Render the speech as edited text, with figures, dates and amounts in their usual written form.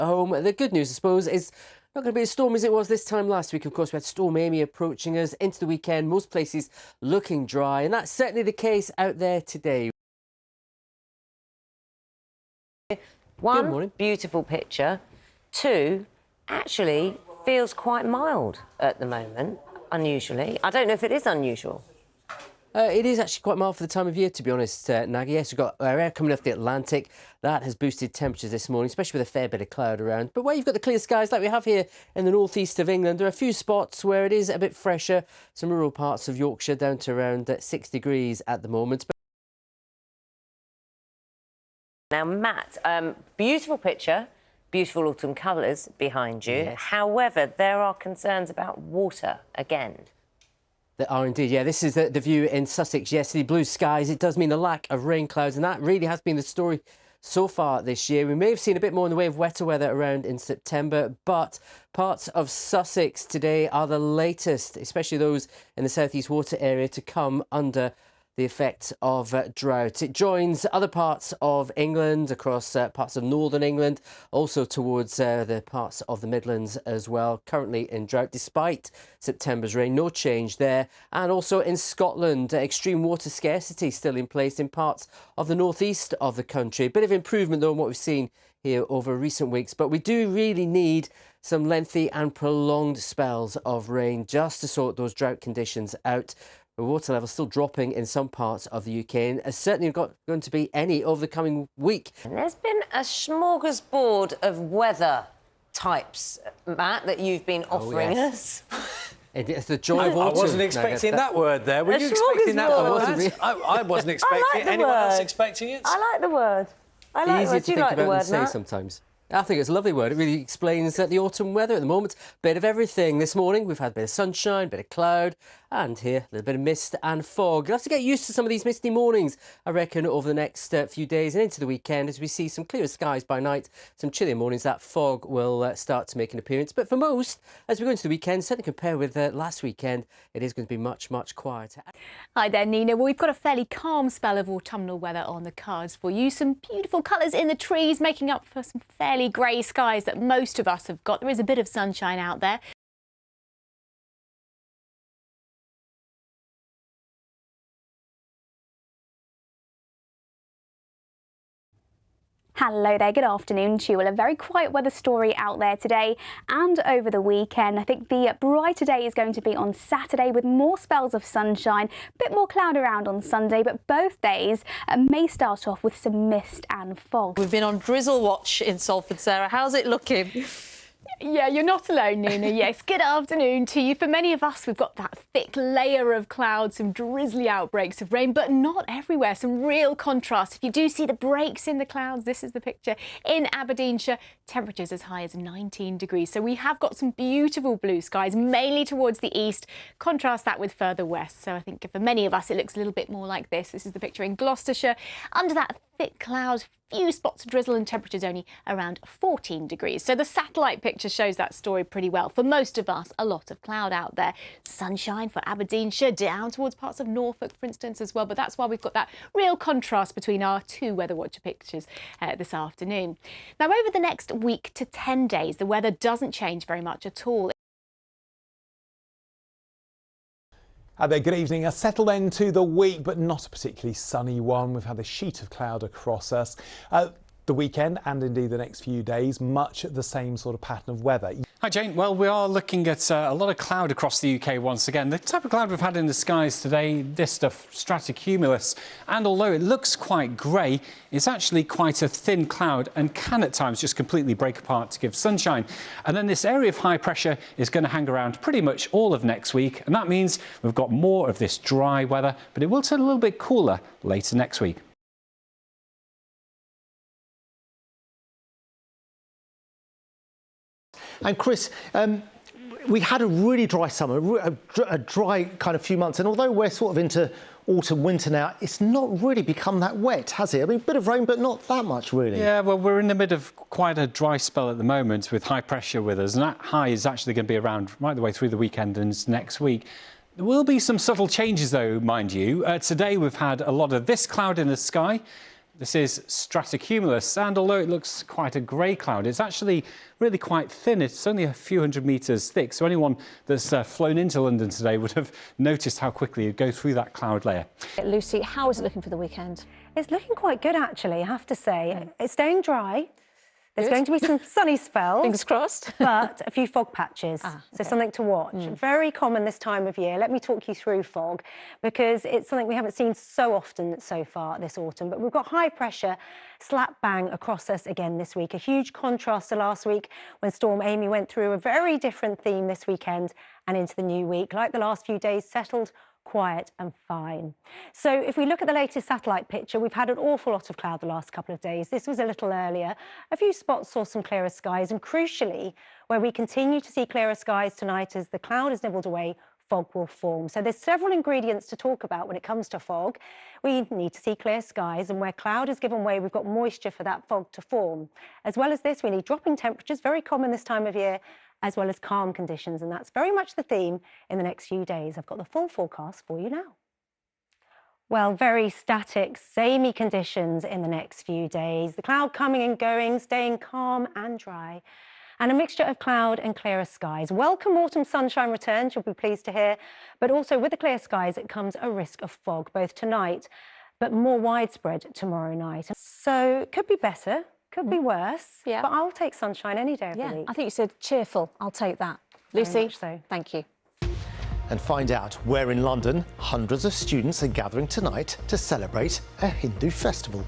home. The good news, I suppose, is not going to be as stormy as it was this time last week. Of course, we had Storm Amy approaching us into the weekend. Most places looking dry, and that's certainly the case out there today. One, beautiful picture. Two, actually feels quite mild at the moment, unusually. I don't know if it is unusual. It is actually quite mild for the time of year, to be honest, Nagy. Yes, we've got air coming off the Atlantic. That has boosted temperatures this morning, especially with a fair bit of cloud around. But where you've got the clear skies like we have here in the northeast of England, there are a few spots where it is a bit fresher. Some rural parts of Yorkshire down to around 6 degrees at the moment. Now, Matt, beautiful picture, beautiful autumn colours behind you. Yes. However, there are concerns about water again. There are indeed, yeah. This is the view in Sussex yesterday. Blue skies. It does mean a lack of rain clouds, and that really has been the story so far this year. We may have seen a bit more in the way of wetter weather around in September, but parts of Sussex today are the latest, especially those in the southeast water area, to come under the effect of drought. It joins other parts of England, across parts of northern England, also towards the parts of the Midlands as well, currently in drought despite September's rain. No change there. And also in Scotland, extreme water scarcity still in place in parts of the northeast of the country. A bit of improvement though in what we've seen here over recent weeks, but we do really need some lengthy and prolonged spells of rain just to sort those drought conditions out. The water level still dropping in some parts of the UK, and there's certainly not going to be any over the coming week. And there's been a smorgasbord of weather types, Matt, that you've been offering us. It's the joy of autumn. I wasn't expecting that word there. Were you expecting that word? I wasn't expecting it. Anyone else expecting it? I like the word. I like the word. Do you like the word, Matt? Sometimes. I think it's a lovely word. It really explains the autumn weather at the moment. Bit of everything. This morning we've had a bit of sunshine, a bit of cloud, and here a little bit of mist and fog. You'll have to get used to some of these misty mornings, I reckon, over the next few days and into the weekend as we see some clearer skies by night, some chillier mornings. That fog will start to make an appearance. But for most, as we go into the weekend, certainly compared with last weekend, it is going to be much, much quieter. Hi there, Nina. Well, we've got a fairly calm spell of autumnal weather on the cards for you. Some beautiful colours in the trees, making up for some fairly grey skies that most of us have got. There is a bit of sunshine out there. Hello there, good afternoon to you. Well, a very quiet weather story out there today and over the weekend. I think the brighter day is going to be on Saturday with more spells of sunshine, a bit more cloud around on Sunday, but both days may start off with some mist and fog. We've been on drizzle watch in Salford, Sarah. How's it looking? Yeah, you're not alone, Nina. Yes, good afternoon to you. For many of us, we've got that thick layer of clouds, some drizzly outbreaks of rain, but not everywhere. Some real contrast. If you do see the breaks in the clouds, this is the picture in Aberdeenshire. Temperatures as high as 19 degrees. So we have got some beautiful blue skies, mainly towards the east. Contrast that with further west. So I think for many of us, it looks a little bit more like this. This is the picture in Gloucestershire. Under that thick cloud, few spots of drizzle and temperatures only around 14 degrees. So the satellite picture shows that story pretty well. For most of us, a lot of cloud out there. Sunshine for Aberdeenshire, down towards parts of Norfolk, for instance, as well. But that's why we've got that real contrast between our two Weather Watcher pictures this afternoon. Now, over the next week to 10 days, the weather doesn't change very much at all. Hi there, good evening. A settled end to the week, but not a particularly sunny one. We've had a sheet of cloud across us. The weekend and indeed the next few days, much the same sort of pattern of weather. Hi Jane, well we are looking at a lot of cloud across the UK once again. The type of cloud we've had in the skies today, this stuff, stratocumulus, and although it looks quite grey, it's actually quite a thin cloud and can at times just completely break apart to give sunshine. And then this area of high pressure is going to hang around pretty much all of next week, and that means we've got more of this dry weather, but it will turn a little bit cooler later next week. And Chris, we had a really dry summer, a dry kind of few months, and although we're sort of into autumn, winter now, it's not really become that wet, has it? I mean, a bit of rain, but not that much, really. Yeah, well, we're in the middle of quite a dry spell at the moment with high pressure with us, and that high is actually going to be around right the way through the weekend and next week. There will be some subtle changes, though, mind you. Today we've had a lot of this cloud in the sky. This is stratocumulus, and although it looks quite a grey cloud, it's actually really quite thin. It's only a few hundred metres thick, so anyone that's flown into London today would have noticed how quickly it'd go through that cloud layer. Lucy, how is it looking for the weekend? It's looking quite good, actually, I have to say. It's staying dry. There's going to be some sunny spells. Fingers crossed. But a few fog patches. So something to watch. Very common this time of year. Let me talk you through fog, because it's something we haven't seen so often so far this autumn. But we've got high pressure slap bang across us again this week. A huge contrast to last week when Storm Amy went through a very different theme this weekend and into the new week. Like the last few days, settled, quiet and fine. So if we look at the latest satellite picture, we've had an awful lot of cloud the last couple of days. This was a little earlier. A few spots saw some clearer skies, and crucially, where we continue to see clearer skies tonight as the cloud is nibbled away, fog will form. So there's several ingredients to talk about when it comes to fog. We need to see clear skies, and where cloud is given way, we've got moisture for that fog to form. As well as this, we need dropping temperatures, very common this time of year, as well as calm conditions, and that's very much the theme in the next few days. I've got the full forecast for you now. Well, very static, samey conditions in the next few days. The cloud coming and going, staying calm and dry, and a mixture of cloud and clearer skies. Welcome autumn sunshine returns, you'll be pleased to hear, but also with the clear skies, it comes a risk of fog, both tonight, but more widespread tomorrow night. So it could be better. Could be worse, but I'll take sunshine any day of the week. I think you said cheerful. I'll take that. Lucy, so. Thank you. And find out where in London hundreds of students are gathering tonight to celebrate a Hindu festival.